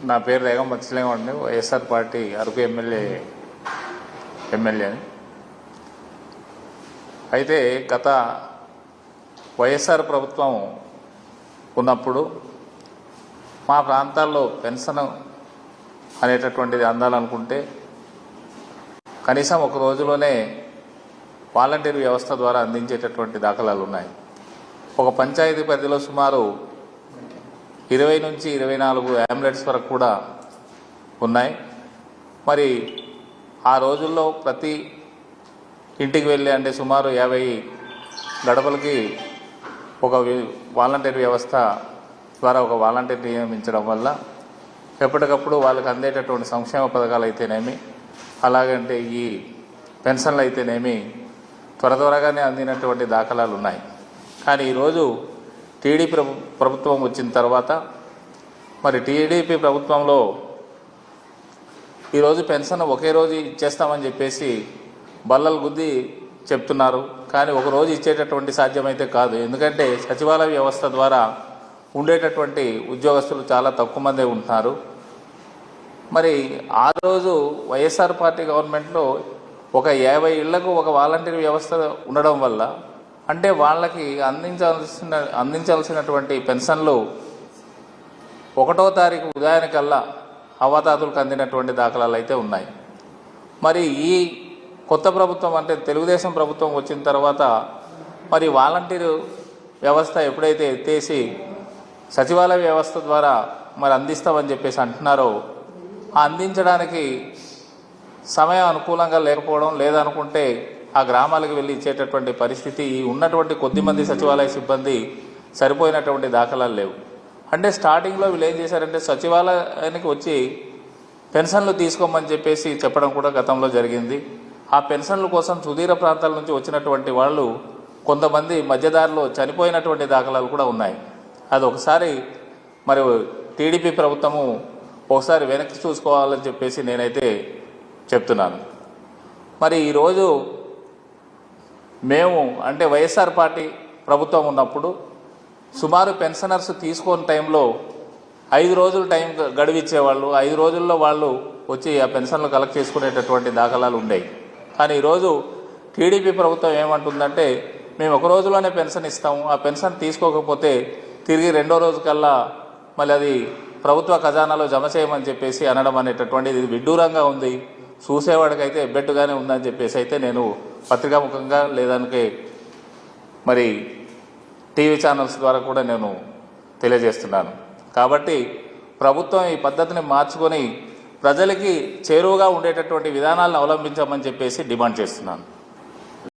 నా పేరు రేగం మత్స్యలింగం అండి. వైఎస్ఆర్ పార్టీ అరకు ఎమ్మెల్యేని. అయితే గత వైఎస్ఆర్ ప్రభుత్వం ఉన్నప్పుడు మా ప్రాంతాల్లో పెన్షన్ అనేటటువంటిది అందాలనుకుంటే కనీసం ఒక రోజులోనే వాలంటీర్ వ్యవస్థ ద్వారా అందించేటటువంటి దాఖలాలు ఉన్నాయి. ఒక పంచాయతీ పరిధిలో సుమారు 20 నుంచి 24 అంబులెన్స్ వరకు కూడా ఉన్నాయి. మరి ఆ రోజుల్లో ప్రతి ఇంటికి వెళ్ళి అంటే సుమారు 50 గడపలకి ఒక వాలంటీర్ వ్యవస్థ ద్వారా ఒక వాలంటీర్ నియమించడం వల్ల ఎప్పటికప్పుడు వాళ్ళకి అందేటటువంటి సంక్షేమ పథకాలు అయితేనేమి, అలాగంటే ఈ పెన్షన్లు అయితేనేమి త్వరగానే అందినటువంటి దాఖలాలు ఉన్నాయి. కానీ ఈరోజు టీడీపీ ప్రభుత్వం వచ్చిన తర్వాత మరి టీడీపీ ప్రభుత్వంలో ఈరోజు పెన్షన్ ఒకే రోజు ఇచ్చేస్తామని చెప్పేసి బల్లలు గుద్ది చెప్తున్నారు. కానీ ఒక రోజు ఇచ్చేటటువంటి సాధ్యమైతే కాదు. ఎందుకంటే సచివాలయ వ్యవస్థ ద్వారా ఉండేటటువంటి ఉద్యోగస్తులు చాలా తక్కువ మందే ఉంటున్నారు. మరి ఆ రోజు వైఎస్ఆర్ పార్టీ గవర్నమెంట్లో ఒక 50 ఇళ్లకు ఒక వాలంటీర్ వ్యవస్థ ఉండడం వల్ల అంటే వాళ్ళకి అందించాల్సినటువంటి పెన్షన్లు 1వ తారీఖు ఉదయానికల్లా అవతాతులకు అందినటువంటి దాఖలాలు అయితే ఉన్నాయి. మరి ఈ కొత్త ప్రభుత్వం అంటే తెలుగుదేశం ప్రభుత్వం వచ్చిన తర్వాత మరి వాలంటీరు వ్యవస్థ ఎప్పుడైతే ఎత్తేసి సచివాలయ వ్యవస్థ ద్వారా మరి అందిస్తామని చెప్పేసి అంటున్నారో ఆ అందించడానికి సమయం అనుకూలంగా లేకపోవడం, లేదనుకుంటే ఆ గ్రామాలకు వెళ్ళి ఇచ్చేటటువంటి పరిస్థితి ఉన్నటువంటి కొద్దిమంది సచివాలయ సిబ్బంది సరిపోయినటువంటి దాఖలాలు లేవు. అంటే స్టార్టింగ్లో వీళ్ళు ఏం చేశారంటే సచివాలయానికి వచ్చి పెన్షన్లు తీసుకోమని చెప్పేసి చెప్పడం కూడా గతంలో జరిగింది. ఆ పెన్షన్ల కోసం సుదూర ప్రాంతాల నుంచి వచ్చినటువంటి వాళ్ళు కొంతమంది మధ్యదారిలో చనిపోయినటువంటి దాఖలాలు కూడా ఉన్నాయి. అది ఒకసారి మరి టీడీపీ ప్రభుత్వము ఒకసారి వెనక్కి చూసుకోవాలని చెప్పేసి నేనైతే చెప్తున్నాను. మరి ఈరోజు మేము అంటే వైఎస్ఆర్ పార్టీ ప్రభుత్వం ఉన్నప్పుడు సుమారు పెన్షనర్స్ తీసుకున్న టైంలో 5 రోజులు టైం గడువిచ్చేవాళ్ళు. 5 రోజుల్లో వాళ్ళు వచ్చి ఆ పెన్షన్లు కలెక్ట్ చేసుకునేటటువంటి దాఖలాలు ఉండేవి. కానీ ఈరోజు టీడీపీ ప్రభుత్వం ఏమంటుందంటే మేము ఒక రోజులోనే పెన్షన్ ఇస్తాము, ఆ పెన్షన్ తీసుకోకపోతే తిరిగి 2వ రోజు కల్లా మళ్ళీ అది ప్రభుత్వ ఖజానాలో జమ చేయమని చెప్పేసి అనడం అనేటటువంటిది విడ్డూరంగా ఉంది. చూసేవాడికైతే ఎబ్బెట్టుగానే ఉందని చెప్పేసి అయితే నేను పత్రికాముఖంగా లేదానికి మరి టీవీ ఛానల్స్ ద్వారా కూడా నేను తెలియజేస్తున్నాను. కాబట్టి ప్రభుత్వం ఈ పద్ధతిని మార్చుకొని ప్రజలకి చేరువగా ఉండేటటువంటి విధానాలను అవలంబించమని చెప్పేసి డిమాండ్ చేస్తున్నాను.